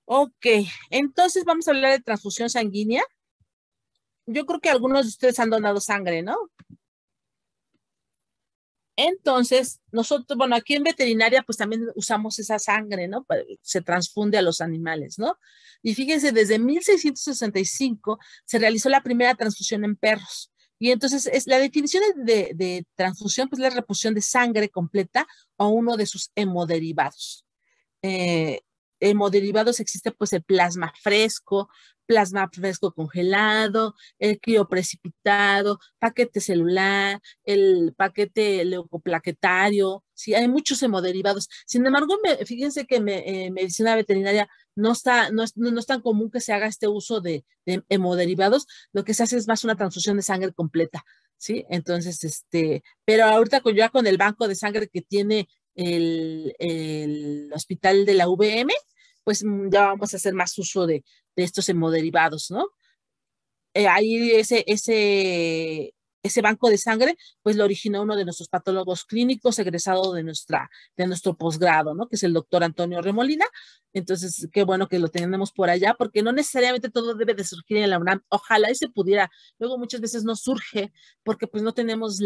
Ok, entonces vamos a hablar de transfusión sanguínea. Yo creo que algunos de ustedes han donado sangre, ¿no? Entonces, nosotros, bueno, aquí en veterinaria, pues también usamos esa sangre, ¿no? Se transfunde a los animales, ¿no? Y fíjense, desde 1665 se realizó la primera transfusión en perros. Y entonces, la definición de transfusión, pues la reposición de sangre completa a uno de sus hemoderivados. eh, Hemoderivados existe pues el plasma fresco congelado, el crioprecipitado, paquete celular, el paquete leucoplaquetario, sí, hay muchos hemoderivados. Sin embargo, fíjense que medicina veterinaria no es tan común que se haga este uso de hemoderivados, lo que se hace es más una transfusión de sangre completa, ¿sí? Entonces, pero ahorita ya con el banco de sangre que tiene el hospital de la VM, pues ya vamos a hacer más uso de estos hemoderivados, ¿no? Ahí ese banco de sangre, pues lo originó uno de nuestros patólogos clínicos egresado de nuestro posgrado, ¿no? Que es el doctor Antonio Remolina. Entonces, qué bueno que lo tenemos por allá, porque no necesariamente todo debe de surgir en la UNAM. Ojalá y se pudiera. Luego muchas veces no surge porque pues no tenemos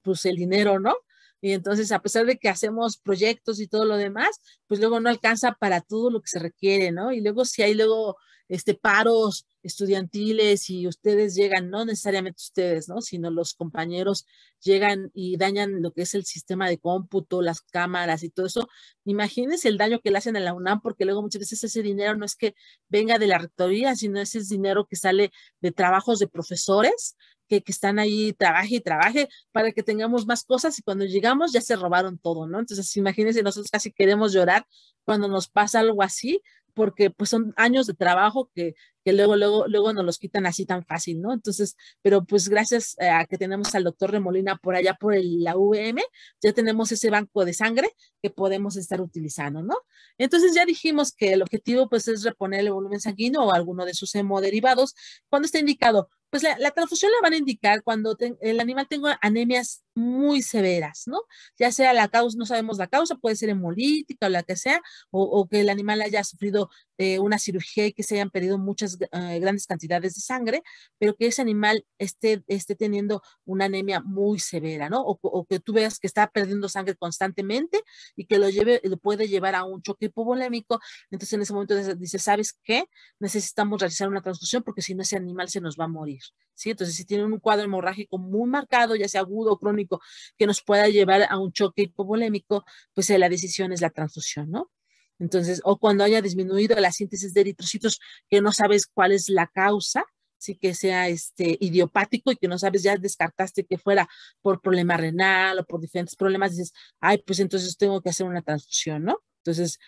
pues el dinero, ¿no? Y entonces, a pesar de que hacemos proyectos y todo lo demás, pues luego no alcanza para todo lo que se requiere, ¿no? Y luego si hay luego paros estudiantiles y ustedes llegan, no necesariamente ustedes, ¿no? Sino los compañeros llegan y dañan lo que es el sistema de cómputo, las cámaras y todo eso. Imagínense el daño que le hacen a la UNAM, porque luego muchas veces ese dinero no es que venga de la rectoría, sino ese es dinero que sale de trabajos de profesores que están ahí, trabaje y trabaje para que tengamos más cosas y cuando llegamos ya se robaron todo, ¿no? Entonces, imagínense, nosotros casi queremos llorar cuando nos pasa algo así, porque pues son años de trabajo que luego nos los quitan así tan fácil, ¿no? Entonces, pero pues gracias a que tenemos al doctor Remolina por allá por la VM, ya tenemos ese banco de sangre que podemos estar utilizando, ¿no? Entonces ya dijimos que el objetivo pues es reponer el volumen sanguíneo o alguno de sus hemoderivados. ¿Cuándo está indicado? Pues la transfusión la van a indicar cuando el animal tenga anemias muy severas, ¿no? Ya sea la causa, no sabemos la causa, puede ser hemolítica o la que sea, o que el animal haya sufrido una cirugía y que se hayan perdido muchas grandes cantidades de sangre, pero que ese animal esté teniendo una anemia muy severa, ¿no? O que tú veas que está perdiendo sangre constantemente y que lo puede llevar a un choque hipovolémico. Entonces en ese momento dice, ¿sabes qué? Necesitamos realizar una transfusión porque si no ese animal se nos va a morir. ¿Sí? Entonces, si tienen un cuadro hemorrágico muy marcado, ya sea agudo o crónico, que nos pueda llevar a un choque hipovolémico, pues la decisión es la transfusión, ¿no? Entonces, o cuando haya disminuido la síntesis de eritrocitos, que no sabes cuál es la causa, sí que sea idiopático y que no sabes, ya descartaste que fuera por problema renal o por diferentes problemas, dices, ay, pues entonces tengo que hacer una transfusión, ¿no? Entonces,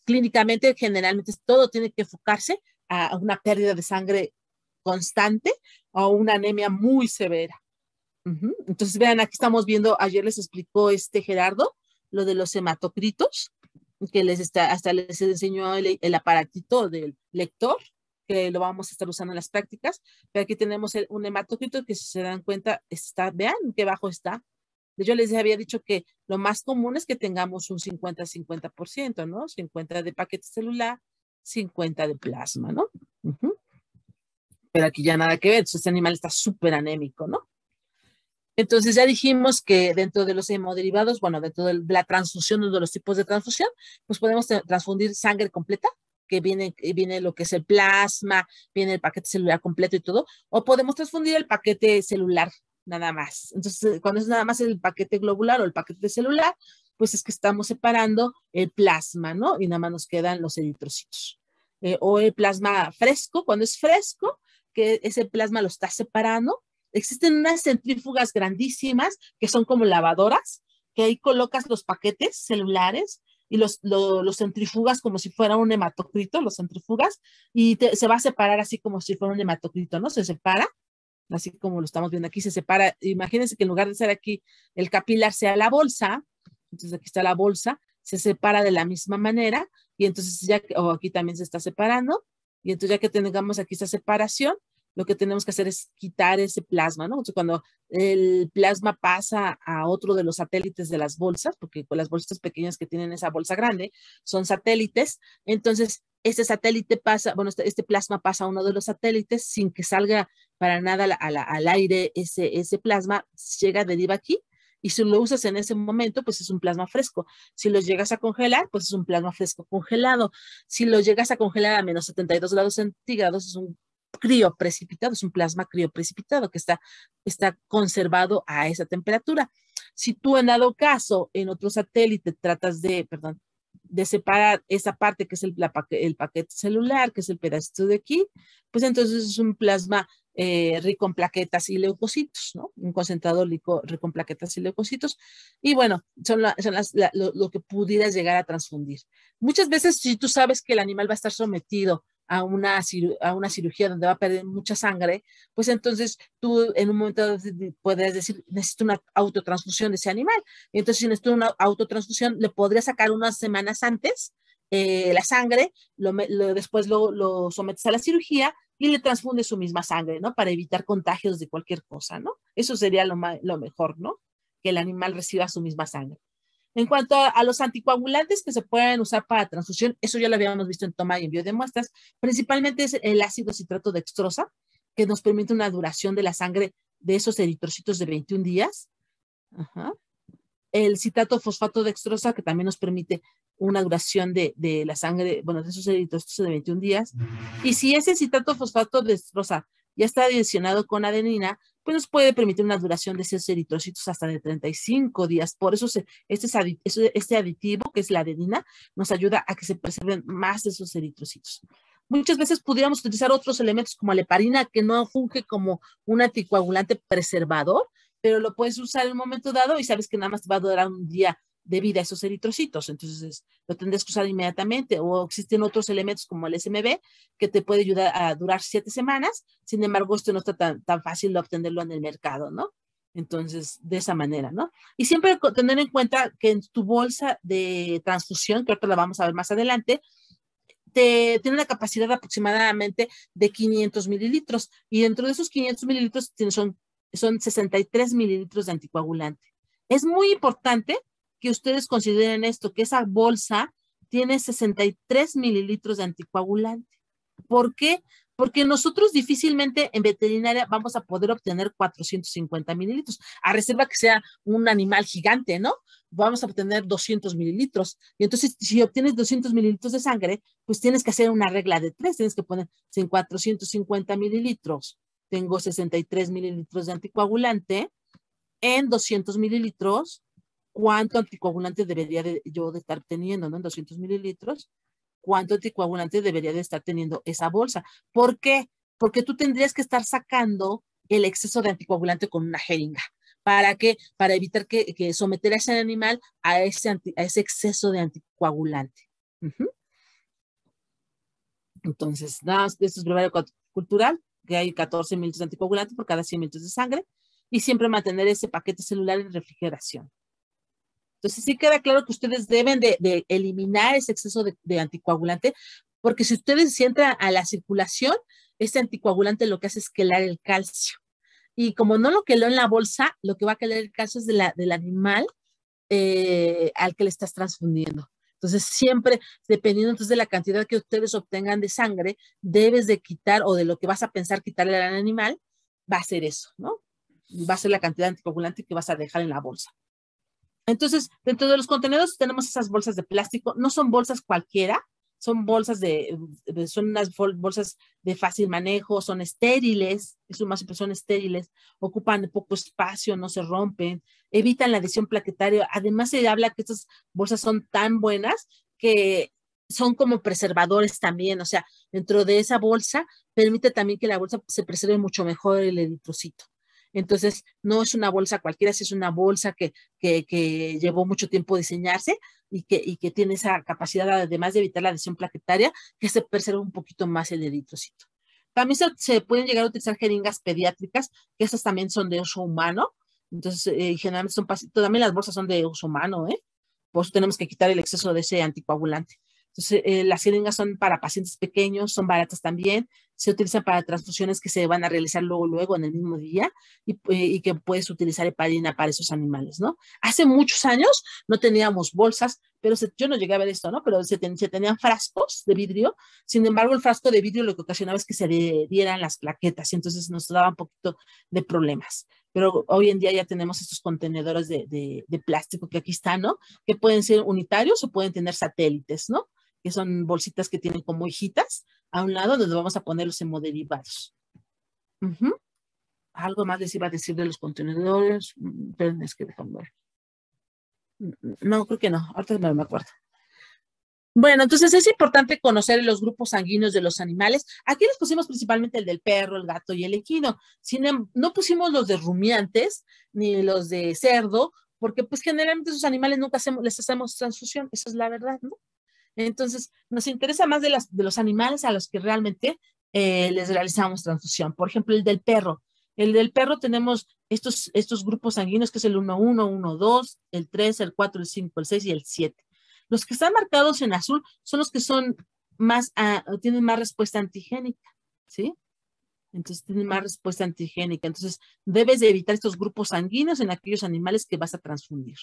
clínicamente, generalmente todo tiene que enfocarse a una pérdida de sangre constante o una anemia muy severa. Ujú. Entonces, vean, aquí estamos viendo, ayer les explicó Gerardo lo de los hematocritos, que hasta les enseñó el aparatito del lector, que lo vamos a estar usando en las prácticas. Pero aquí tenemos un hematocrito que, si se dan cuenta, vean qué bajo está. Yo les había dicho que lo más común es que tengamos un 50-50%, ¿no? 50 de paquete celular, 50 de plasma, ¿no? Ujú. Pero aquí ya nada que ver, entonces este animal está súper anémico, ¿no? Entonces ya dijimos que dentro de los hemoderivados, bueno, dentro de la transfusión, uno de los tipos de transfusión, pues podemos transfundir sangre completa, que viene lo que es el plasma, viene el paquete celular completo y todo, o podemos transfundir el paquete celular nada más. Entonces, cuando es nada más el paquete globular o el paquete celular, pues es que estamos separando el plasma, ¿no? Y nada más nos quedan los eritrocitos. O el plasma fresco, cuando es fresco, que ese plasma lo está separando. Existen unas centrífugas grandísimas que son como lavadoras, que ahí colocas los paquetes celulares y los centrifugas como si fuera un hematocrito, los centrifugas, y se va a separar así como si fuera un hematocrito, ¿no? Se separa, así como lo estamos viendo aquí, se separa. Imagínense que en lugar de ser aquí el capilar sea la bolsa, entonces aquí está la bolsa, se separa de la misma manera, y entonces aquí también se está separando, y entonces ya que tengamos aquí esta separación, lo que tenemos que hacer es quitar ese plasma, ¿no? Entonces, cuando el plasma pasa a otro de los satélites de las bolsas, porque con las bolsas pequeñas que tienen esa bolsa grande son satélites, entonces este satélite pasa, bueno, este plasma pasa a uno de los satélites sin que salga para nada al aire ese plasma, llega, deriva aquí, y si lo usas en ese momento, pues es un plasma fresco. Si lo llegas a congelar, pues es un plasma fresco congelado. Si lo llegas a congelar a menos 72 grados centígrados, es un crioprecipitado, es un plasma crioprecipitado que está conservado a esa temperatura. Si tú en dado caso, en otro satélite, tratas de separar esa parte que es el paquete celular, que es el pedacito de aquí, pues entonces es un plasma rico en plaquetas y leucocitos, ¿no? Un concentrado rico en plaquetas y leucocitos. Y bueno, son lo que pudieras llegar a transfundir. Muchas veces, si tú sabes que el animal va a estar sometido a una cirugía donde va a perder mucha sangre, pues entonces tú en un momento podrías decir, necesito una autotransfusión de ese animal. Y entonces, si necesito una autotransfusión, le podría sacar unas semanas antes la sangre, después lo sometes a la cirugía y le transfunde su misma sangre, ¿no? Para evitar contagios de cualquier cosa, ¿no? Eso sería lo mejor, ¿no? Que el animal reciba su misma sangre. En cuanto a los anticoagulantes que se pueden usar para transfusión, eso ya lo habíamos visto en toma y envío de muestras, principalmente es el ácido citrato dextrosa, que nos permite una duración de la sangre de esos eritrocitos de 21 días. Ajá. El citrato fosfato dextrosa, que también nos permite una duración de la sangre, bueno, de esos eritrocitos de 21 días. Y si ese citrato fosfato dextrosa ya está adicionado con adenina, pues nos puede permitir una duración de esos eritrocitos hasta de 35 días. Por eso este aditivo, que es la adenina, nos ayuda a que se preserven más de esos eritrocitos. Muchas veces pudiéramos utilizar otros elementos como la heparina, que no funge como un anticoagulante preservador, pero lo puedes usar en un momento dado y sabes que nada más te va a durar un día de vida esos eritrocitos, entonces lo tendrás que usar inmediatamente. O existen otros elementos como el SMB que te puede ayudar a durar 7 semanas, sin embargo esto no está tan fácil de obtenerlo en el mercado, ¿no? Entonces, de esa manera, ¿no? Y siempre tener en cuenta que en tu bolsa de transfusión, que ahorita la vamos a ver más adelante, tiene una capacidad aproximadamente de 500 mililitros, y dentro de esos 500 mililitros son 63 mililitros de anticoagulante. Es muy importante que ustedes consideren esto, que esa bolsa tiene 63 mililitros de anticoagulante. ¿Por qué? Porque nosotros difícilmente en veterinaria vamos a poder obtener 450 mililitros, a reserva que sea un animal gigante, ¿no? Vamos a obtener 200 mililitros. Y entonces, si obtienes 200 mililitros de sangre, pues tienes que hacer una regla de 3, tienes que poner en 450 mililitros. Tengo 63 mililitros de anticoagulante, en 200 mililitros, ¿cuánto anticoagulante debería yo de estar teniendo, ¿no? En 200 mililitros, ¿cuánto anticoagulante debería de estar teniendo esa bolsa? ¿Por qué? Porque tú tendrías que estar sacando el exceso de anticoagulante con una jeringa. ¿Para qué? Para evitar que someter a ese animal a ese exceso de anticoagulante. Entonces, nada más, esto es brevario cultural, que hay 14 mililitros de anticoagulante por cada 100 mililitros de sangre, y siempre mantener ese paquete celular en refrigeración. Entonces, sí queda claro que ustedes deben de eliminar ese exceso de anticoagulante, porque si ustedes entran a la circulación, este anticoagulante lo que hace es quelar el calcio. Y como no lo queló en la bolsa, lo que va a quelar el calcio es del animal al que le estás transfundiendo. Entonces, siempre, dependiendo entonces de la cantidad que ustedes obtengan de sangre, debes de quitar, o de lo que vas a pensar quitarle al animal, va a ser eso, ¿no? Va a ser la cantidad de anticoagulante que vas a dejar en la bolsa. Entonces, dentro de los contenedores tenemos esas bolsas de plástico, no son bolsas cualquiera, son bolsas son unas bolsas de fácil manejo, son estériles, eso más siempre son estériles, ocupan poco espacio, no se rompen, evitan la adhesión plaquetaria. Además, se habla que estas bolsas son tan buenas que son como preservadores también, o sea, dentro de esa bolsa permite también que la bolsa se preserve mucho mejor el eritrocito. Entonces, no es una bolsa cualquiera, es una bolsa que llevó mucho tiempo diseñarse y que tiene esa capacidad, además de evitar la adhesión plaquetaria, que se preserva un poquito más el eritrocito. También se pueden llegar a utilizar jeringas pediátricas, que estas también son de uso humano. Entonces, generalmente también las bolsas son de uso humano, ¿eh? Por eso tenemos que quitar el exceso de ese anticoagulante. Entonces, las jeringas son para pacientes pequeños, son baratas también, se utilizan para transfusiones que se van a realizar luego en el mismo día, y que puedes utilizar heparina para esos animales, ¿no? Hace muchos años no teníamos bolsas pero yo no llegué a ver esto, ¿no? Pero se tenían frascos de vidrio, sin embargo, el frasco de vidrio lo que ocasionaba es que se adhieran las plaquetas y entonces nos daba un poquito de problemas. Pero hoy en día ya tenemos estos contenedores de plástico que aquí están, ¿no? Que pueden ser unitarios o pueden tener satélites, ¿no? Que son bolsitas que tienen como hijitas a un lado donde vamos a poner los hemoderivados. Algo más les iba a decir de los contenedores, pero es que déjame ver. No, creo que no, ahorita no me acuerdo. Bueno, entonces es importante conocer los grupos sanguíneos de los animales. Aquí les pusimos principalmente el del perro, el gato y el equino. No pusimos los de rumiantes ni los de cerdo, porque pues generalmente esos animales nunca les hacemos transfusión, esa es la verdad, ¿no? Entonces, nos interesa más de los animales a los que realmente les realizamos transfusión. Por ejemplo, el del perro. El del perro tenemos estos grupos sanguíneos que es el 1-1, 1-2, el 3, el 4, el 5, el 6 y el 7. Los que están marcados en azul son los que son tienen más respuesta antigénica, ¿sí? Entonces tienen más respuesta antigénica. Entonces, debes de evitar estos grupos sanguíneos en aquellos animales que vas a transfundir.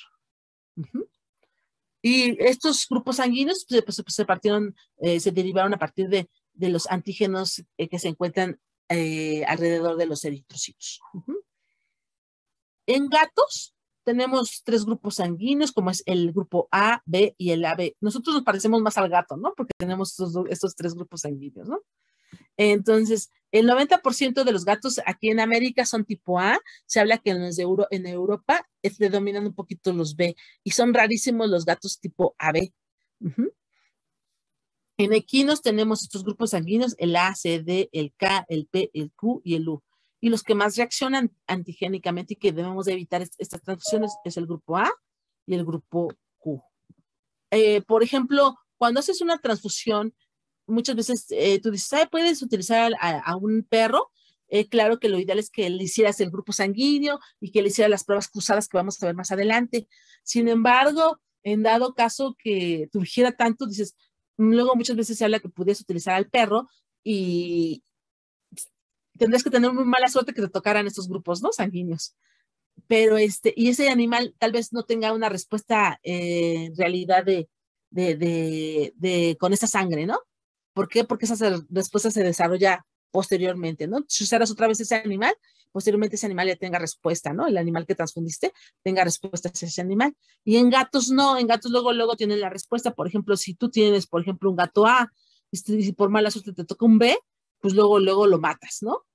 Y estos grupos sanguíneos se partieron, se derivaron a partir de los antígenos que se encuentran alrededor de los eritrocitos. En gatos tenemos 3 grupos sanguíneos, como es el grupo A, B y el AB. Nosotros nos parecemos más al gato, ¿no? Porque tenemos estos 3 grupos sanguíneos, ¿no? Entonces, el 90% de los gatos aquí en América son tipo A. Se habla que en Europa predominan un poquito los B y son rarísimos los gatos tipo AB. En equinos tenemos estos grupos sanguíneos, el A, C, D, el K, el P, el Q y el U. Y los que más reaccionan antigénicamente y que debemos de evitar estas transfusiones es el grupo A y el grupo Q. Por ejemplo, cuando haces una transfusión, muchas veces tú dices, puedes utilizar a un perro. Claro que lo ideal es que le hicieras el grupo sanguíneo y que le hicieras las pruebas cruzadas que vamos a ver más adelante. Sin embargo, en dado caso que tuviera tanto, dices, luego muchas veces se habla que pudieras utilizar al perro y tendrías que tener muy mala suerte que te tocaran estos grupos, ¿no? Sanguíneos. Pero y ese animal tal vez no tenga una respuesta en realidad con esa sangre, ¿no? ¿Por qué? Porque esa respuesta se desarrolla posteriormente, ¿no? Si usaras otra vez ese animal, posteriormente ese animal ya tenga respuesta, ¿no? El animal que transfundiste tenga respuesta hacia ese animal. Y en gatos no, en gatos luego tienen la respuesta. Por ejemplo, si tú tienes, por ejemplo, un gato A y si por mala suerte te toca un B, pues luego lo matas, ¿no?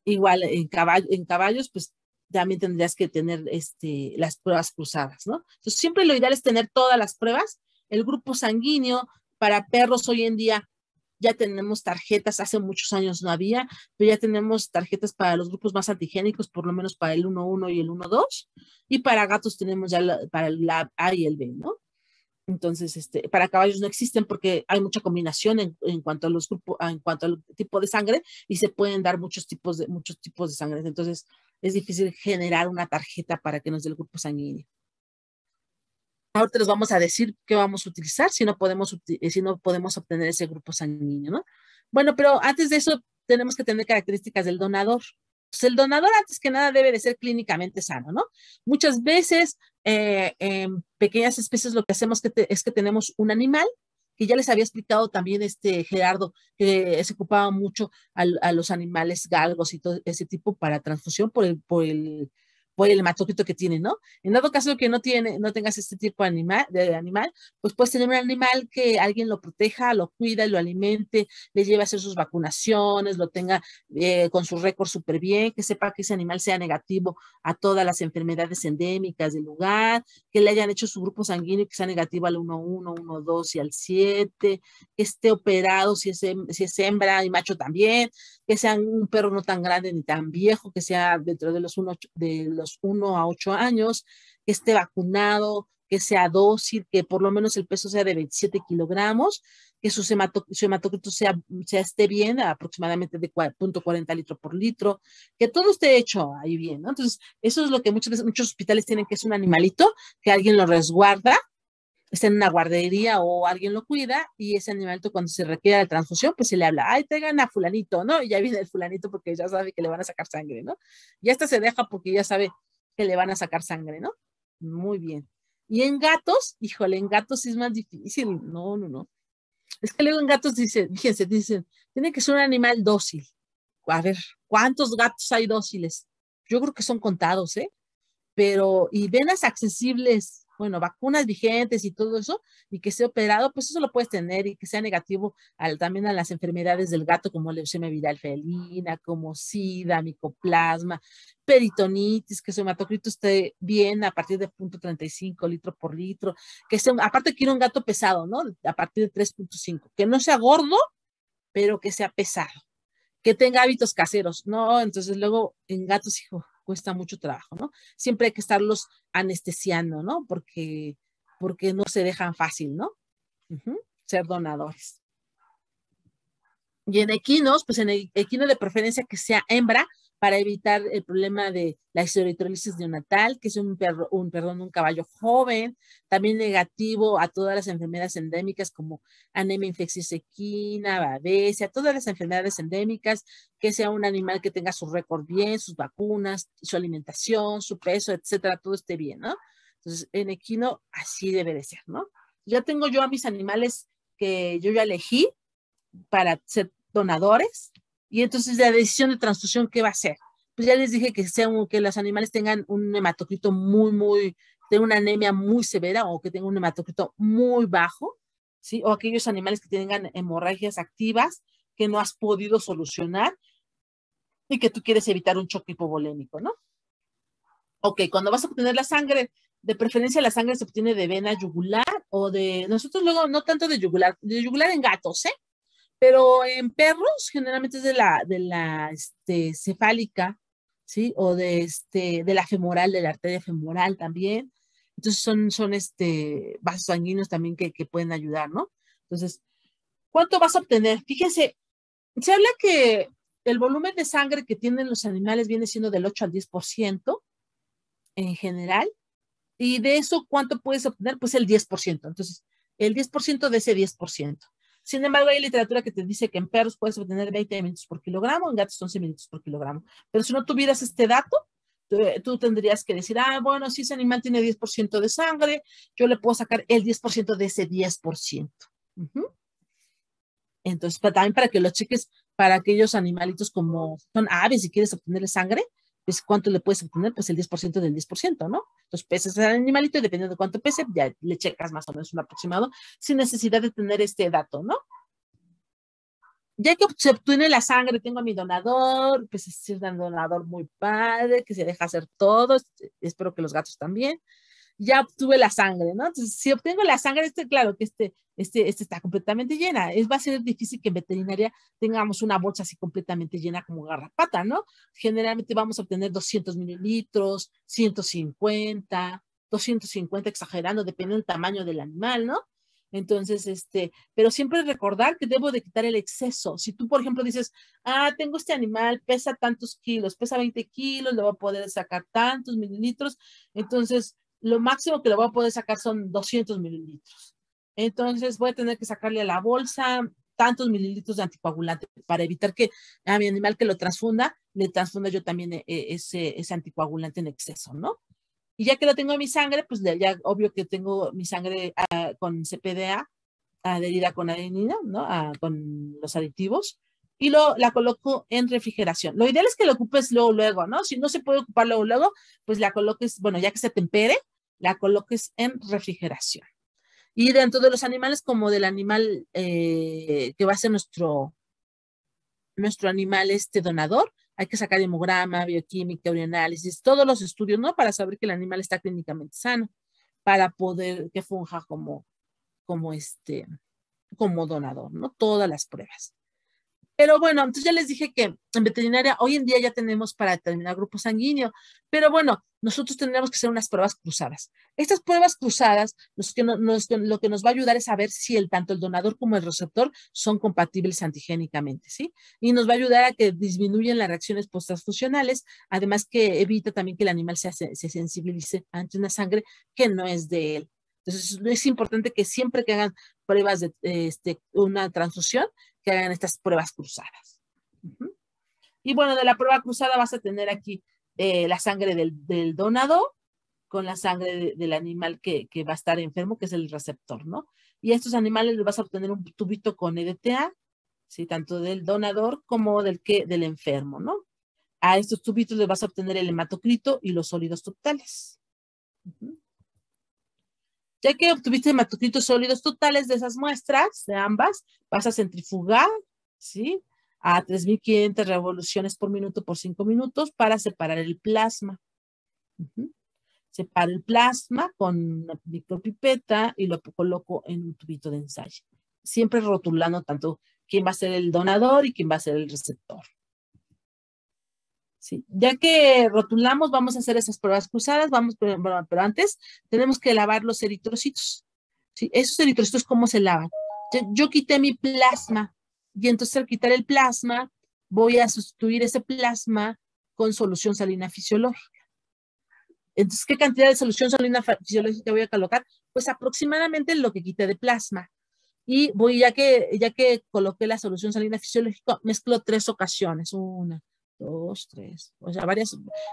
Igual en caballos, pues también tendrías que tener las pruebas cruzadas, ¿no? Entonces, siempre lo ideal es tener todas las pruebas. El grupo sanguíneo para perros hoy en día ya tenemos tarjetas, hace muchos años no había, pero ya tenemos tarjetas para los grupos más antigénicos, por lo menos para el 1-1 y el 1-2, y para gatos tenemos ya para el A y el B, ¿no? Entonces, para caballos no existen porque hay mucha combinación en cuanto a los grupos, en cuanto al tipo de sangre y se pueden dar muchos tipos de sangre. Entonces, es difícil generar una tarjeta para que nos dé el grupo sanguíneo. Ahorita les vamos a decir qué vamos a utilizar si no podemos obtener ese grupo sanguíneo, ¿no? Bueno, pero antes de eso tenemos que tener características del donador. Pues el donador antes que nada debe de ser clínicamente sano, ¿no? Muchas veces en pequeñas especies lo que hacemos es que tenemos un animal que ya les había explicado también Gerardo, que se ocupaba mucho a los animales galgos y todo ese tipo para transfusión por el hematócrito que tiene, ¿no? En dado caso que no tengas este tipo de animal, pues puedes tener un animal que alguien lo proteja, lo cuida, lo alimente, le lleve a hacer sus vacunaciones, lo tenga con su récord súper bien, que sepa que ese animal sea negativo a todas las enfermedades endémicas del lugar, que le hayan hecho su grupo sanguíneo que sea negativo al 1-1, 1-2 y al 7, que esté operado si es hembra y macho también, que sea un perro no tan grande ni tan viejo, que sea dentro de los 1 a 8 años, que esté vacunado, que sea dócil, que por lo menos el peso sea de 27 kilogramos, que su hematócrito esté bien, aproximadamente de 0.40 litros por litro, que todo esté hecho ahí bien, ¿no? Entonces, eso es lo que muchos hospitales tienen, que es un animalito, que alguien lo resguarda, está en una guardería o alguien lo cuida y ese animalito cuando se requiere la transfusión, pues se le habla, ay, traigan a fulanito, ¿no? Y ya viene el fulanito porque ya sabe que le van a sacar sangre, ¿no? Y hasta se deja porque ya sabe que le van a sacar sangre, ¿no? Muy bien. Y en gatos, híjole, en gatos sí es más difícil. No, no, no. Es que luego en gatos dicen, fíjense, dicen, tiene que ser un animal dócil. A ver, ¿cuántos gatos hay dóciles? Yo creo que son contados, ¿eh? Pero, y venas accesibles, bueno, vacunas vigentes y todo eso, y que sea operado, pues eso lo puedes tener y que sea negativo también a las enfermedades del gato, como leucemia viral felina, como SIDA, micoplasma, peritonitis, que su hematocrito esté bien a partir de 0.35 litro por litro, que sea, aparte quiero un gato pesado, ¿no? A partir de 3.5, que no sea gordo, pero que sea pesado, que tenga hábitos caseros, ¿no? Entonces luego en gatos, hijo, cuesta mucho trabajo, ¿no? Siempre hay que estarlos anestesiando, ¿no? Porque no se dejan fácil, ¿no? Ser donadores. Y en equinos, pues en el equino de preferencia que sea hembra para evitar el problema de la histoeritrolisis neonatal, que es un caballo joven, también negativo a todas las enfermedades endémicas como anemia infecciosa equina, babesia, todas las enfermedades endémicas, que sea un animal que tenga su récord bien, sus vacunas, su alimentación, su peso, etcétera, todo esté bien, ¿no? Entonces, en equino así debe de ser, ¿no? Ya tengo yo a mis animales que yo ya elegí, para ser donadores. Y entonces la decisión de transfusión, ¿qué va a ser? Pues ya les dije que los animales tengan un hematocrito tengan una anemia muy severa o que tengan un hematocrito muy bajo, ¿sí? O aquellos animales que tengan hemorragias activas que no has podido solucionar y que tú quieres evitar un choque hipovolémico, ¿no? Ok, cuando vas a obtener la sangre, de preferencia la sangre se obtiene de vena yugular o nosotros luego no tanto de yugular en gatos, ¿eh? Pero en perros generalmente es de la cefálica, ¿sí? O de la femoral, de la arteria femoral también. Entonces son vasos sanguíneos también que pueden ayudar, ¿no? Entonces, ¿cuánto vas a obtener? Fíjense, se habla que el volumen de sangre que tienen los animales viene siendo del 8 al 10% en general. Y de eso, ¿cuánto puedes obtener? Pues el 10%. Entonces, el 10% de ese 10%. Sin embargo, hay literatura que te dice que en perros puedes obtener 20 minutos por kilogramo, en gatos 11 minutos por kilogramo. Pero si no tuvieras este dato, tú tendrías que decir, bueno, si ese animal tiene 10% de sangre, yo le puedo sacar el 10% de ese 10%. Entonces, también para que lo cheques para aquellos animalitos como son aves, si quieres obtenerle sangre, pues ¿cuánto le puedes obtener? Pues el 10% del 10%, ¿no? Entonces pesas al animalito y dependiendo de cuánto pese, ya le checas más o menos un aproximado sin necesidad de tener este dato, ¿no? Ya que se obtiene la sangre, tengo a mi donador, pues es un donador muy padre, que se deja hacer todo, espero que los gatos también. Ya obtuve la sangre, ¿no? Entonces, si obtengo la sangre, claro que este está completamente llena. Va a ser difícil que en veterinaria tengamos una bolsa así completamente llena como garrapata, ¿no? Generalmente vamos a obtener 200 mililitros, 150, 250 exagerando, dependiendo del tamaño del animal, ¿no? Entonces, pero siempre recordar que debo de quitar el exceso. Si tú, por ejemplo, dices, tengo este animal, pesa tantos kilos, pesa 20 kilos, le voy a poder sacar tantos mililitros, entonces lo máximo que le voy a poder sacar son 200 mililitros. Entonces voy a tener que sacarle a la bolsa tantos mililitros de anticoagulante para evitar que a mi animal que lo transfunda, le transfunda yo también ese anticoagulante en exceso, ¿no? Y ya que lo tengo en mi sangre, pues ya obvio que tengo mi sangre con CPDA adherida con adenina, ¿no? Con los aditivos. Y la coloco en refrigeración. Lo ideal es que lo ocupes luego, ¿no? Si no se puede ocupar luego, pues la coloques, bueno, ya que se tempere, la coloques en refrigeración. Y dentro de los animales, como del animal que va a ser nuestro animal donador, hay que sacar hemograma, bioquímica, urinanálisis, todos los estudios, ¿no? Para saber que el animal está clínicamente sano, para poder que funja como, como donador, ¿no? Todas las pruebas. Pero bueno, entonces ya les dije que en veterinaria hoy en día ya tenemos para determinar grupo sanguíneo, pero bueno, nosotros tendríamos que hacer unas pruebas cruzadas. Estas pruebas cruzadas, lo que nos va a ayudar es saber si tanto el donador como el receptor son compatibles antigénicamente, ¿sí? Y nos va a ayudar a que disminuyan las reacciones posttransfusionales, además que evita también que el animal se sensibilice ante una sangre que no es de él. Entonces, es importante que siempre que hagan pruebas de una transfusión, que hagan estas pruebas cruzadas. Y bueno, de la prueba cruzada vas a tener aquí la sangre del donador con la sangre del animal que va a estar enfermo, que es el receptor, ¿no? Y a estos animales les vas a obtener un tubito con EDTA, ¿sí? Tanto del donador como del enfermo, ¿no? A estos tubitos les vas a obtener el hematocrito y los sólidos totales. Ya que obtuviste hematocritos sólidos totales de esas muestras, de ambas, vas a centrifugar, ¿sí? A 3.500 revoluciones por minuto por 5 minutos para separar el plasma. Separo el plasma con una micropipeta y lo coloco en un tubito de ensayo. Siempre rotulando tanto quién va a ser el donador y quién va a ser el receptor. Sí. Ya que rotulamos, vamos a hacer esas pruebas cruzadas, pero antes tenemos que lavar los eritrocitos. ¿Sí? Esos eritrocitos, ¿cómo se lavan? Yo quité mi plasma y entonces al quitar el plasma voy a sustituir ese plasma con solución salina fisiológica. Entonces, ¿qué cantidad de solución salina fisiológica voy a colocar? Pues aproximadamente lo que quité de plasma. Y voy, ya que coloqué la solución salina fisiológica, mezclo 3 ocasiones. 1, 2, 3. O sea,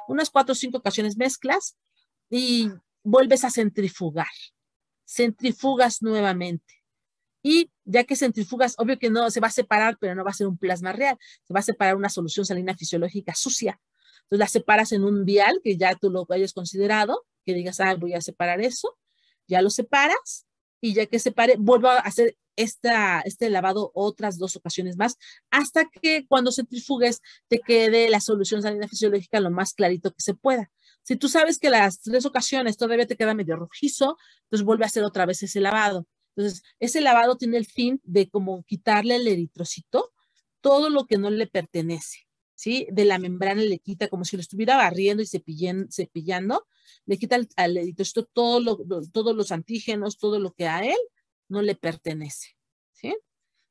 unas 4 o 5 ocasiones mezclas y vuelves a centrifugar. Centrifugas nuevamente. Y ya que centrifugas, obvio que no se va a separar, pero no va a ser un plasma real. Se va a separar una solución salina fisiológica sucia. Entonces la separas en un vial que ya tú lo hayas considerado, que digas, voy a separar eso. Ya lo separas y ya que separe, vuelvo a hacer este lavado otras 2 ocasiones más, hasta que cuando centrifugues te quede la solución salina fisiológica lo más clarito que se pueda. Si tú sabes que las 3 ocasiones todavía te queda medio rojizo, entonces vuelve a hacer otra vez ese lavado. Entonces, ese lavado tiene el fin de como quitarle el eritrocito todo lo que no le pertenece, ¿sí? De la membrana le quita como si lo estuviera barriendo y cepillando, le quita al eritrocito todos los antígenos, todo lo que a él no le pertenece, ¿sí?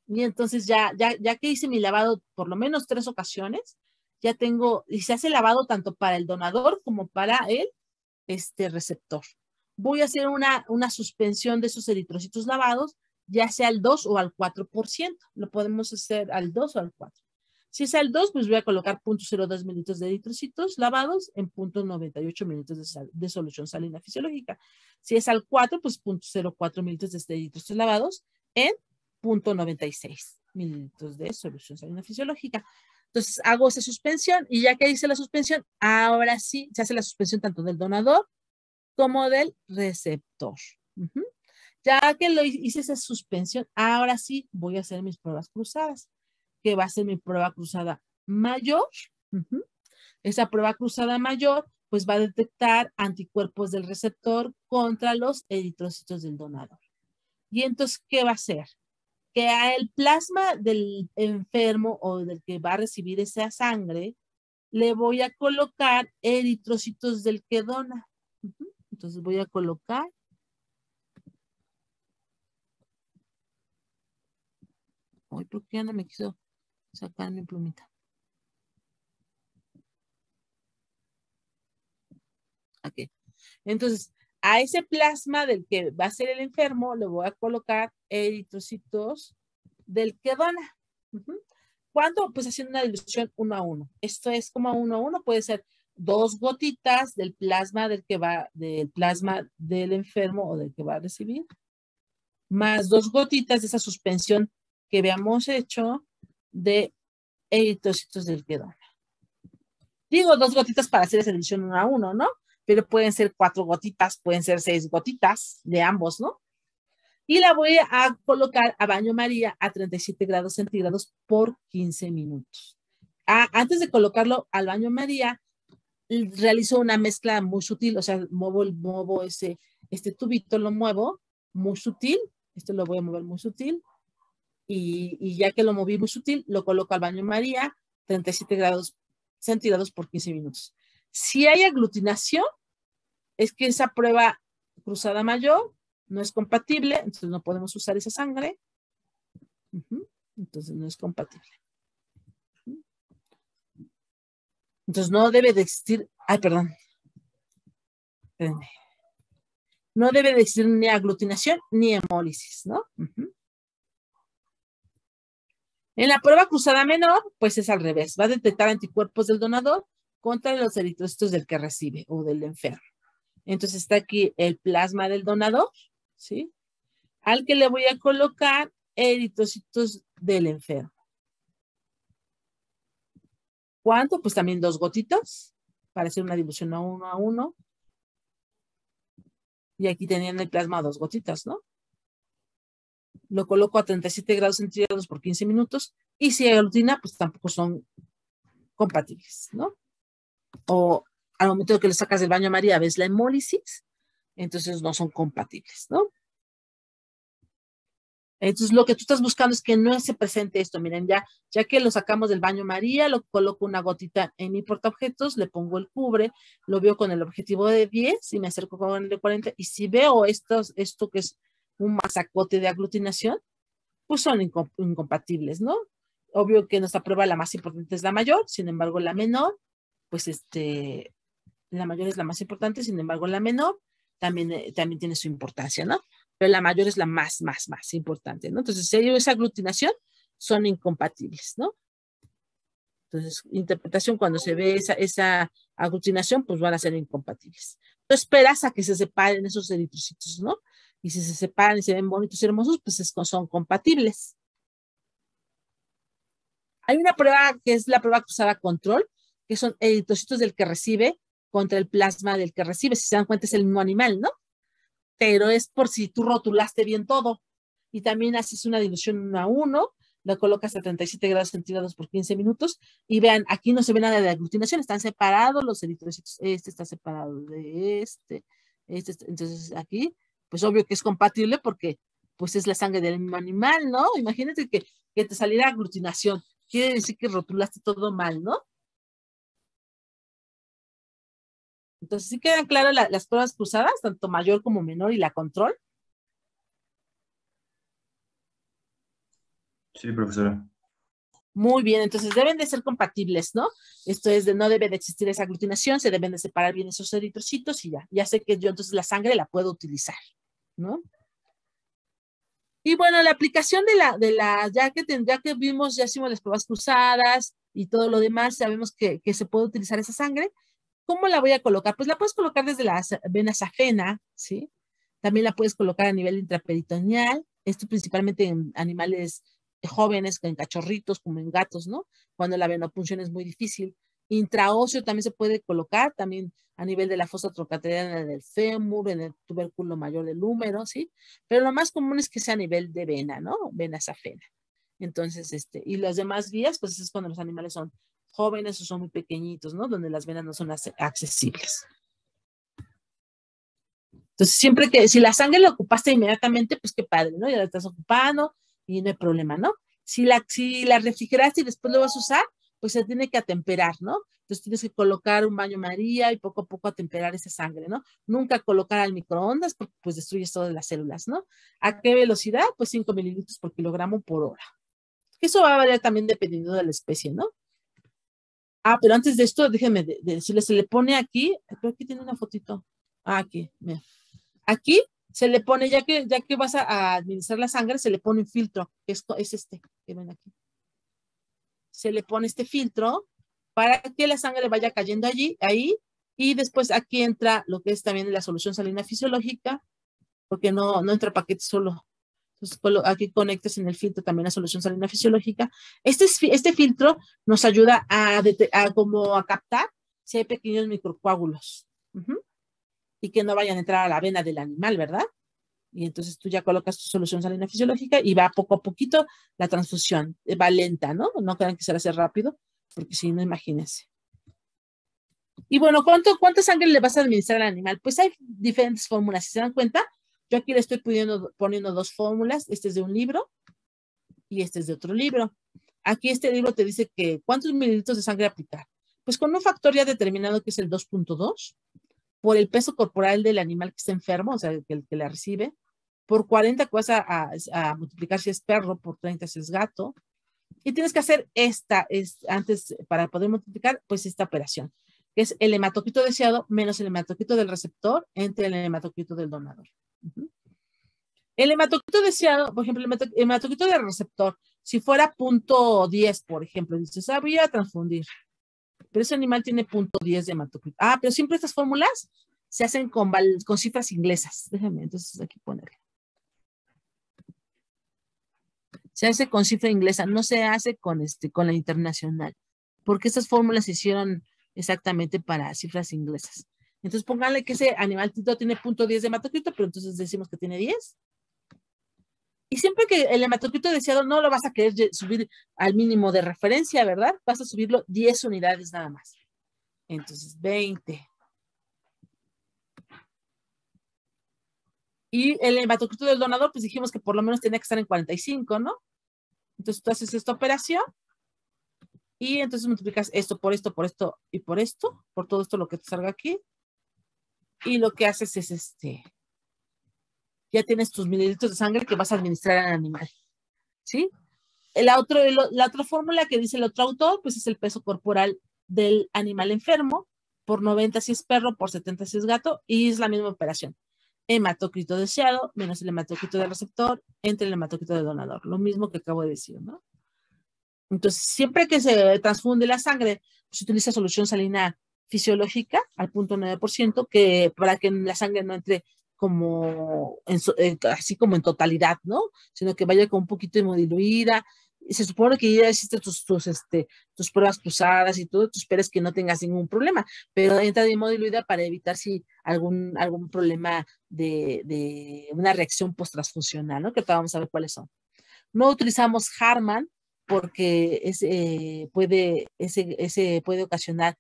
Y entonces ya que hice mi lavado por lo menos 3 ocasiones, ya tengo, y se hace lavado tanto para el donador como para el receptor. Voy a hacer una suspensión de esos eritrocitos lavados, ya sea al 2 o al 4%. Lo podemos hacer al 2 o al 4. Si es al 2, pues voy a colocar 0.02 mililitros de eritrocitos lavados en 0.98 mililitros de solución salina fisiológica. Si es al 4, pues 0.04 mililitros de eritrocitos lavados en 0.96 mililitros de solución salina fisiológica. Entonces hago esa suspensión y ya que hice la suspensión, ahora sí se hace la suspensión tanto del donador como del receptor. Ya que hice esa suspensión, ahora sí voy a hacer mis pruebas cruzadas, que va a ser mi prueba cruzada mayor. Esa prueba cruzada mayor pues va a detectar anticuerpos del receptor contra los eritrocitos del donador. Y entonces, ¿qué va a hacer? Que a el plasma del enfermo o del que va a recibir esa sangre, le voy a colocar eritrocitos del que dona. Entonces voy a colocar. Ay, ¿por qué no me quiso sacar mi plumita? Ok. Entonces, a ese plasma del que va a ser el enfermo, le voy a colocar eritrocitos del que dona. ¿Cuándo? Pues haciendo una dilución 1 a 1. Esto es como 1 a 1, puede ser 2 gotitas del plasma del plasma del enfermo o del que va a recibir, más 2 gotitas de esa suspensión que habíamos hecho de eritrocitos del que dona. Digo 2 gotitas para hacer esa dilución 1 a 1, ¿no? Pero pueden ser 4 gotitas, pueden ser 6 gotitas de ambos, ¿no? Y la voy a colocar a baño María a 37 grados centígrados por 15 minutos. Antes de colocarlo al baño María, realizo una mezcla muy sutil, o sea, muevo este tubito, lo muevo muy sutil, esto lo voy a mover muy sutil, y ya que lo moví muy sutil, lo coloco al baño María, 37 grados centígrados por 15 minutos. Si hay aglutinación, es que esa prueba cruzada mayor no es compatible, entonces no podemos usar esa sangre. Entonces no es compatible. Entonces no debe de existir, perdón. No debe de existir ni aglutinación ni hemólisis, ¿no? En la prueba cruzada menor, pues es al revés. Va a detectar anticuerpos del donador contra los eritrocitos del que recibe o del enfermo. Entonces está aquí el plasma del donador, ¿sí? Al que le voy a colocar eritrocitos del enfermo. ¿Cuánto? Pues también 2 gotitas para hacer una dilución a 1 a 1. Y aquí tenían el plasma 2 gotitas, ¿no? Lo coloco a 37 grados centígrados por 15 minutos. Y si aglutina, pues tampoco son compatibles, ¿no? O al momento de que lo sacas del baño María, ves la hemólisis, entonces no son compatibles, ¿no? Entonces, lo que tú estás buscando es que no se presente esto. Miren, ya que lo sacamos del baño María, lo coloco una gotita en mi portaobjetos, le pongo el cubre, lo veo con el objetivo de 10 y me acerco con el de 40. Y si veo esto que es un masacote de aglutinación, pues son incompatibles, ¿no? Obvio que nuestra prueba la más importante es la mayor, sin embargo, la menor, pues la mayor es la más importante, sin embargo, la menor también tiene su importancia, ¿no? Pero la mayor es la más importante, ¿no? Entonces, si hay esa aglutinación, son incompatibles, ¿no? Entonces, interpretación, cuando se ve esa aglutinación, pues van a ser incompatibles. Tú esperas a que se separen esos eritrocitos, ¿no? Y si se separan y se ven bonitos y hermosos, pues son compatibles. Hay una prueba que es la prueba cruzada control, que son eritrocitos del que recibe contra el plasma del que recibe. Si se dan cuenta, es el mismo animal, ¿no? Pero es por si tú rotulaste bien todo. Y también haces una dilución 1 a 1, lo colocas a 37 grados centígrados por 15 minutos. Y vean, aquí no se ve nada de aglutinación, están separados los eritrocitos. Este está separado de entonces aquí, pues obvio que es compatible porque pues es la sangre del mismo animal, ¿no? Imagínate que te saliera aglutinación. Quiere decir que rotulaste todo mal, ¿no? Entonces, sí quedan claras las pruebas cruzadas, tanto mayor como menor y la control. Sí, profesora. Muy bien, entonces deben de ser compatibles, ¿no? Esto es no debe de existir esa aglutinación, se deben de separar bien esos eritrocitos y ya sé que yo entonces la sangre la puedo utilizar, ¿no? Y bueno, la aplicación ya que vimos, ya hicimos las pruebas cruzadas y todo lo demás, sabemos que se puede utilizar esa sangre. ¿Cómo la voy a colocar? Pues la puedes colocar desde la vena safena, ¿sí? También la puedes colocar a nivel intraperitoneal, esto principalmente en animales jóvenes, en cachorritos, como en gatos, ¿no? Cuando la venopunción es muy difícil. Intraóseo también se puede colocar, también a nivel de la fosa trocateriana del fémur, en el tubérculo mayor del húmero, ¿sí? Pero lo más común es que sea a nivel de vena, ¿no? Vena safena. Entonces, y las demás vías, pues es cuando los animales son jóvenes o son muy pequeñitos, ¿no? Donde las venas no son accesibles. Entonces, siempre que, si la sangre la ocupaste inmediatamente, pues qué padre, ¿no? Ya la estás ocupando y no hay problema, ¿no? Si la refrigeraste y después lo vas a usar, pues se tiene que atemperar, ¿no? Entonces tienes que colocar un baño María y poco a poco atemperar esa sangre, ¿no? Nunca colocar al microondas porque pues destruyes todas las células, ¿no? ¿A qué velocidad? Pues 5 mililitros por kilogramo por hora. Eso va a variar también dependiendo de la especie, ¿no? Pero antes de esto, déjenme decirles, se le pone aquí, creo que tiene una fotito. Aquí, mira. Aquí se le pone, ya que vas a administrar la sangre, se le pone un filtro, que es este, que ven aquí. Se le pone este filtro para que la sangre vaya cayendo ahí, y después aquí entra lo que es también la solución salina fisiológica, porque no entra paquete solo. Entonces, aquí conectas en el filtro también la solución salina fisiológica. Este filtro nos ayuda como a captar si hay pequeños microcoágulos. Y que no vayan a entrar a la vena del animal, ¿verdad? Y entonces tú ya colocas tu solución salina fisiológica y va poco a poquito la transfusión. Va lenta, ¿no? No crean que se hace rápido, porque si no, imagínense. Y bueno, ¿cuánta sangre le vas a administrar al animal? Pues hay diferentes fórmulas. Si se dan cuenta, yo aquí le estoy poniendo 2 fórmulas. Este es de un libro y este es de otro libro. Aquí este libro te dice que ¿cuántos mililitros de sangre aplicar? Pues con un factor ya determinado que es el 2.2, por el peso corporal del animal que está enfermo, o sea, el que la recibe, por 40 que vas a multiplicar si es perro, por 30 si es gato, y tienes que hacer antes, para poder multiplicar, pues esta operación, que es el hematocrito deseado menos el hematocrito del receptor entre el hematocrito del donador. El hematocrito deseado, por ejemplo, el hematocrito del receptor, si fuera 0.10, por ejemplo, dices, voy a transfundir, pero ese animal tiene 0.10 de hematocrito. Pero siempre estas fórmulas se hacen con cifras inglesas. Déjenme entonces aquí ponerlo. Se hace con cifra inglesa, no se hace con la internacional, porque estas fórmulas se hicieron exactamente para cifras inglesas. Entonces pónganle que ese animalito tiene 0.10 de hematocrito, pero entonces decimos que tiene 10. Y siempre que el hematocrito deseado no lo vas a querer subir al mínimo de referencia, ¿verdad? Vas a subirlo 10 unidades nada más. Entonces 20. Y el hematocrito del donador, pues dijimos que por lo menos tenía que estar en 45, ¿no? Entonces tú haces esta operación y entonces multiplicas esto por esto, por esto y por esto, por todo esto lo que te salga aquí. Y lo que haces es ya tienes tus mililitros de sangre que vas a administrar al animal, ¿sí? La otra fórmula que dice el otro autor, pues es el peso corporal del animal enfermo, por 90 si es perro, por 70 si es gato, y es la misma operación. Hematocrito deseado menos el hematocrito del receptor entre el hematocrito del donador. Lo mismo que acabo de decir, ¿no? Entonces, siempre que se transfunde la sangre, se utiliza solución salina fisiológica al 0.9%, que para que la sangre no entre como así como en totalidad, ¿no? Sino que vaya con un poquito diluida. Y se supone que ya hiciste tus pruebas cruzadas y todo, tú esperes que no tengas ningún problema, pero entra de diluida para evitar si algún problema de una reacción post-transfuncional, ¿no? Que vamos a ver cuáles son. No utilizamos Harman porque ese puede ocasionar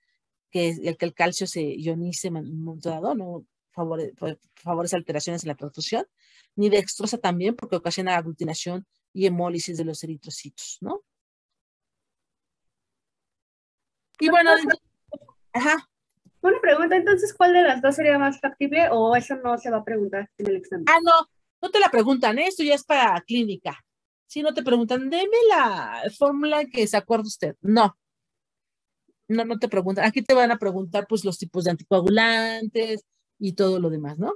que el calcio se ionice en un momento dado, no favorece alteraciones en la transfusión, ni dextrosa también porque ocasiona aglutinación y hemólisis de los eritrocitos, ¿no? Y bueno, ajá. Una pregunta, entonces, ¿cuál de las dos sería más factible o eso no se va a preguntar en el examen? No te la preguntan, esto ya es para clínica. Si no te preguntan, deme la fórmula que se acuerda usted. No te preguntan. Aquí te van a preguntar pues los tipos de anticoagulantes y todo lo demás, ¿no?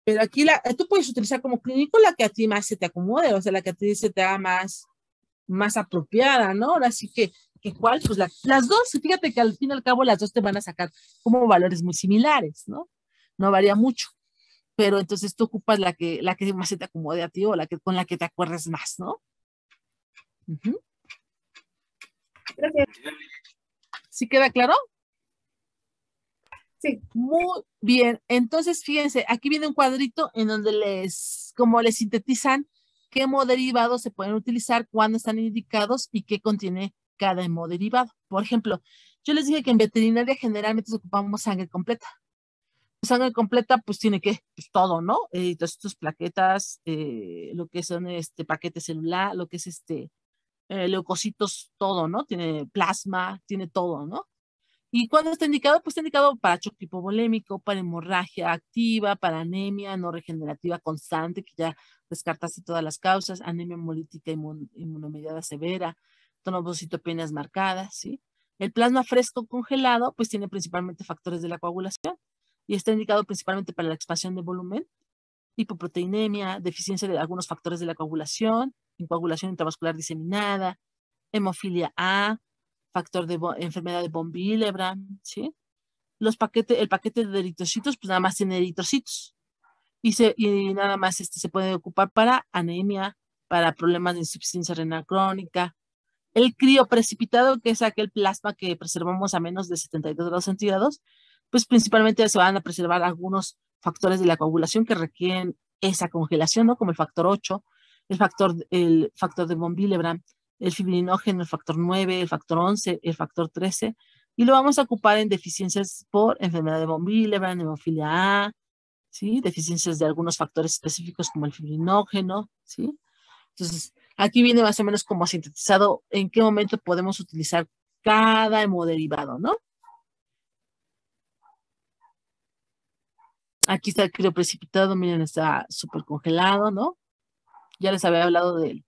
Pero aquí tú puedes utilizar como clínico la que a ti más se te acomode, o sea, la que a ti se te haga más apropiada, ¿no? Ahora sí que ¿cuál? Pues las dos, fíjate que al fin y al cabo las dos te van a sacar como valores muy similares, ¿no? No varía mucho, pero entonces tú ocupas la que más se te acomode a ti o con la que te acuerdes más, ¿no? Uh-huh. Gracias. ¿Sí queda claro? Sí. Muy bien. Entonces, fíjense, aquí viene un cuadrito en donde como les sintetizan qué hemoderivados se pueden utilizar, cuándo están indicados y qué contiene cada hemoderivado. Por ejemplo, yo les dije que en veterinaria generalmente ocupamos sangre completa. Sangre completa, pues tiene pues todo, ¿no? Todas estas plaquetas, lo que son paquete celular, lo que es leucocitos, todo, ¿no? Tiene plasma, tiene todo, ¿no? ¿Y cuándo está indicado? Pues está indicado para choque hipovolémico, para hemorragia activa, para anemia no regenerativa constante, que ya descartaste todas las causas, anemia hemolítica inmunomediada severa, trombocitopenias marcadas, ¿sí? El plasma fresco congelado, pues tiene principalmente factores de la coagulación y está indicado principalmente para la expansión de volumen, hipoproteinemia, deficiencia de algunos factores de la coagulación, coagulación intravascular diseminada, hemofilia A, factor de enfermedad de von Willebrand, ¿sí? El paquete de eritrocitos, pues nada más tiene eritrocitos. Y nada más se puede ocupar para anemia, para problemas de insuficiencia renal crónica. El crioprecipitado, que es aquel plasma que preservamos a menos de 72 grados centígrados, pues principalmente se van a preservar algunos factores de la coagulación que requieren esa congelación, ¿no? Como el factor 8, el factor de von Willebrand, el fibrinógeno, el factor 9, el factor 11, el factor 13, y lo vamos a ocupar en deficiencias por enfermedad de von Willebrand, hemofilia A, ¿sí? Deficiencias de algunos factores específicos como el fibrinógeno, ¿sí? Entonces, aquí viene más o menos como sintetizado en qué momento podemos utilizar cada hemoderivado, ¿no? Aquí está el crioprecipitado, miren, está súper congelado, ¿no? Ya les había hablado de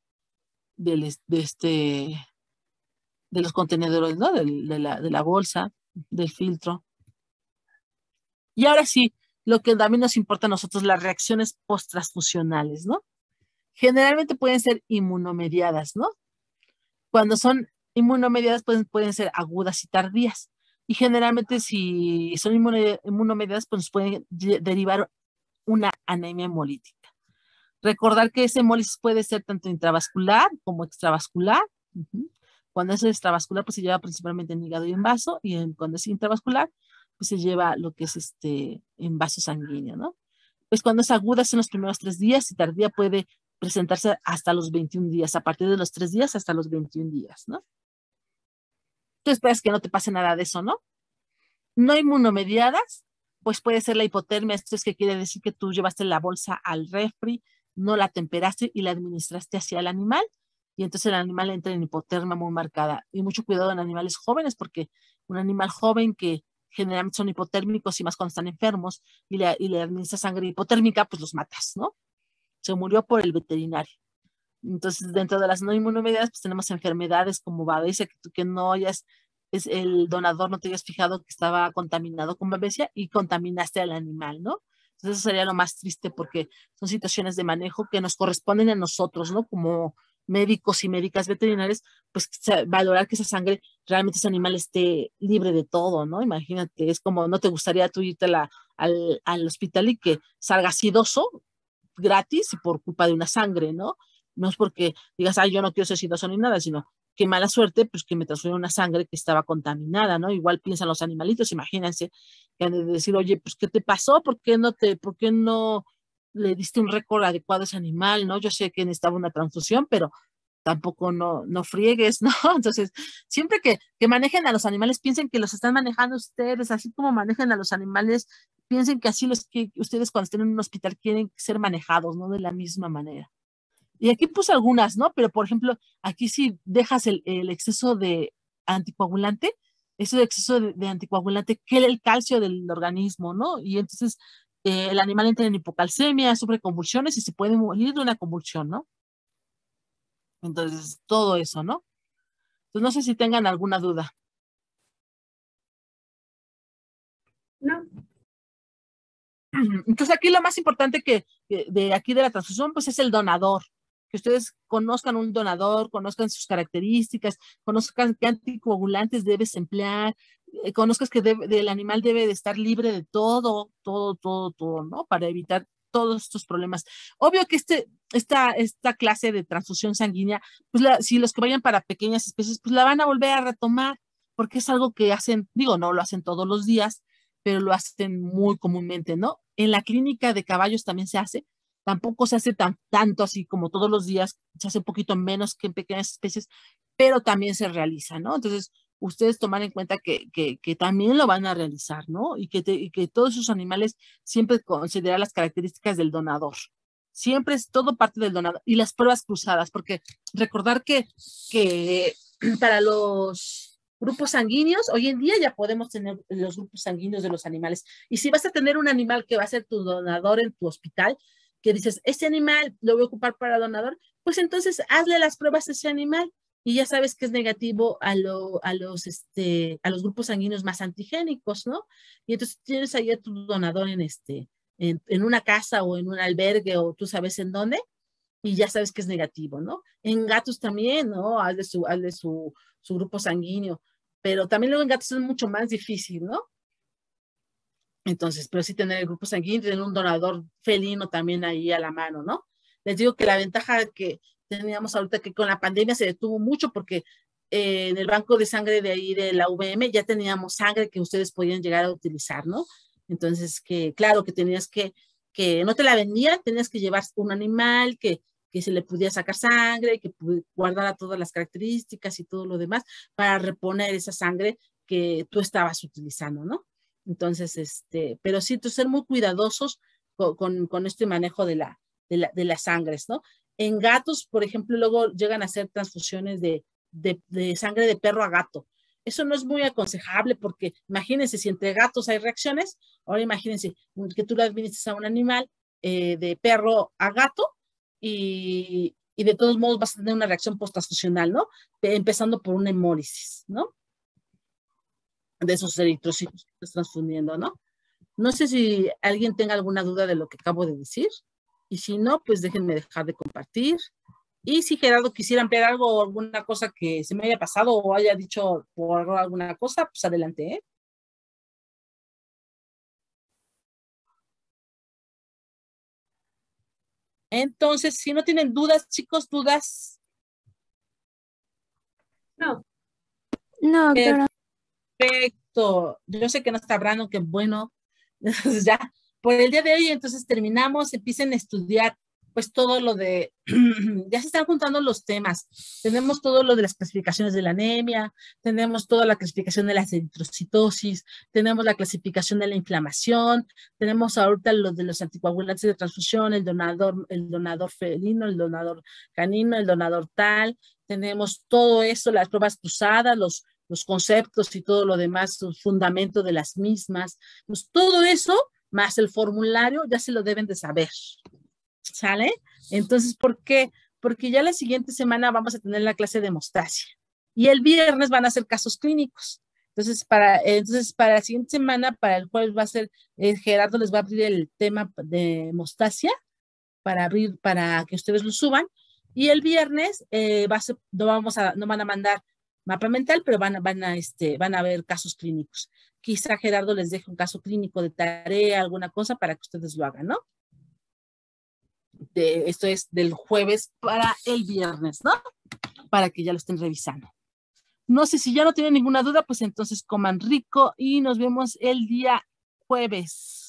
los contenedores, ¿no? De la bolsa, del filtro. Y ahora sí, lo que también nos importa a nosotros, las reacciones post-transfusionales, ¿no? Generalmente pueden ser inmunomediadas, ¿no? Cuando son inmunomediadas pueden ser agudas y tardías. y generalmente si son inmunomediadas, pues nos pueden derivar una anemia hemolítica. Recordar que esa hemólisis puede ser tanto intravascular como extravascular. Cuando es extravascular, pues se lleva principalmente en hígado y en vaso, y cuando es intravascular, pues se lleva lo que es en vaso sanguíneo, ¿no? Pues cuando es aguda son los primeros 3 días y tardía puede presentarse hasta los 21 días, a partir de los 3 días hasta los 21 días, ¿no? Tú esperas que no te pase nada de eso, ¿no? No inmunomediadas, pues puede ser la hipotermia. Esto es que quiere decir que tú llevaste la bolsa al refri, no la temperaste y la administraste hacia el animal, y entonces el animal entra en hipotermia muy marcada. Y mucho cuidado en animales jóvenes, porque un animal joven que generalmente son hipotérmicos y más cuando están enfermos y le administras sangre hipotérmica, pues los matas, ¿no? Se murió por el veterinario. Entonces, dentro de las no inmunomediadas, pues tenemos enfermedades como babesia, que no hayas, el donador no te hayas fijado que estaba contaminado con babesia y contaminaste al animal, ¿no? Entonces, eso sería lo más triste porque son situaciones de manejo que nos corresponden a nosotros, ¿no? Como médicos y médicas veterinarias, pues valorar que esa sangre, realmente ese animal esté libre de todo, ¿no? Imagínate, es como no te gustaría tú irte al hospital y que salga acidoso gratis y por culpa de una sangre, ¿no? No es porque digas, ay, yo no quiero ser sidoso ni nada, sino qué mala suerte, pues que me transfirió una sangre que estaba contaminada, ¿no? Igual piensan los animalitos, imagínense, que han de decir, oye, pues, ¿qué te pasó? ¿Por qué no le diste un récord adecuado a ese animal, ¿no? Yo sé que necesitaba una transfusión, pero tampoco no friegues, ¿no? Entonces, siempre que manejen a los animales, piensen que los están manejando ustedes, así como manejan a los animales, piensen que así los que ustedes cuando estén en un hospital quieren ser manejados, ¿no? De la misma manera. Y aquí puse algunas, ¿no? Pero, por ejemplo, aquí si dejas el exceso de anticoagulante, ese exceso de anticoagulante quela el calcio del organismo, ¿no? Y entonces el animal entra en hipocalcemia, sufre convulsiones y se puede morir de una convulsión, ¿no? Entonces, todo eso, ¿no? Entonces, no sé si tengan alguna duda. No. Entonces, aquí lo más importante que de aquí de la transfusión, pues es el donador. Que ustedes conozcan un donador, conozcan sus características, conozcan qué anticoagulantes debes emplear, conozcas que el animal debe de estar libre de todo, ¿no? Para evitar todos estos problemas. Obvio que esta clase de transfusión sanguínea, pues si los que vayan para pequeñas especies, pues la van a volver a retomar, porque es algo que hacen, digo, no lo hacen todos los días, pero lo hacen muy comúnmente, ¿no? En la clínica de caballos también se hace, tampoco se hace tanto así como todos los días, se hace un poquito menos que en pequeñas especies, pero también se realiza, ¿no? Entonces, ustedes toman en cuenta que también lo van a realizar, ¿no? Y que todos esos animales siempre considerar las características del donador. Siempre es todo parte del donador. Y las pruebas cruzadas, porque recordar que para los grupos sanguíneos, hoy en día ya podemos tener los grupos sanguíneos de los animales. Y si vas a tener un animal que va a ser tu donador en tu hospital, que dices, este animal lo voy a ocupar para donador, pues entonces hazle las pruebas a ese animal y ya sabes que es negativo a los grupos sanguíneos más antigénicos, ¿no? Y entonces tienes ahí a tu donador en una casa o en un albergue o tú sabes en dónde, y ya sabes que es negativo, ¿no? En gatos también, ¿no? Hazle su grupo sanguíneo, pero también luego en gatos es mucho más difícil, ¿no? Entonces, pero sí tener el grupo sanguíneo, tener un donador felino también ahí a la mano, ¿no? Les digo que la ventaja que teníamos ahorita que con la pandemia se detuvo mucho porque en el banco de sangre de ahí de la UVM ya teníamos sangre que ustedes podían llegar a utilizar, ¿no? Entonces, que claro que tenías que no te la vendían, tenías que llevar un animal que se le pudiera sacar sangre, que guardara todas las características y todo lo demás para reponer esa sangre que tú estabas utilizando, ¿no? Entonces, pero sí, ser muy cuidadosos con este manejo de las sangres, ¿no? En gatos, por ejemplo, luego llegan a hacer transfusiones de sangre de perro a gato. Eso no es muy aconsejable porque imagínense, si entre gatos hay reacciones, ahora imagínense que tú le administres a un animal de perro a gato y de todos modos vas a tener una reacción posttransfusional, ¿no? Empezando por una hemólisis, ¿no? De esos eritrocitos que estás transfundiendo, ¿no? No sé si alguien tenga alguna duda de lo que acabo de decir. Y si no, pues déjenme dejar de compartir. Y si Gerardo quisiera ampliar algo o alguna cosa que se me haya pasado o haya dicho por alguna cosa, pues adelante, ¿eh? Entonces, si no tienen dudas, chicos, dudas. No. No, doctora. Perfecto. Yo sé que no está hablando, que bueno. Entonces ya, por el día de hoy, entonces terminamos, empiecen a estudiar pues todo lo de, ya se están juntando los temas. Tenemos todo lo de las clasificaciones de la anemia, tenemos toda la clasificación de la eritrocitosis, tenemos la clasificación de la inflamación, tenemos ahorita lo de los anticoagulantes de transfusión, el donador felino, el donador canino, el donador tal, tenemos todo eso, las pruebas cruzadas, los conceptos y todo lo demás, los fundamentos de las mismas. Pues todo eso, más el formulario, ya se lo deben de saber. ¿Sale? Entonces, ¿por qué? Porque ya la siguiente semana vamos a tener la clase de hemostasia y el viernes van a hacer casos clínicos. Entonces, para la siguiente semana, para el jueves va a ser, Gerardo les va a abrir el tema de hemostasia para que ustedes lo suban. Y el viernes no van a mandar mapa mental, pero van a ver casos clínicos. Quizá Gerardo les deje un caso clínico de tarea, alguna cosa para que ustedes lo hagan, ¿no? Esto es del jueves para el viernes, ¿no? Para que ya lo estén revisando. No sé si ya no tienen ninguna duda, pues entonces coman rico y nos vemos el día jueves.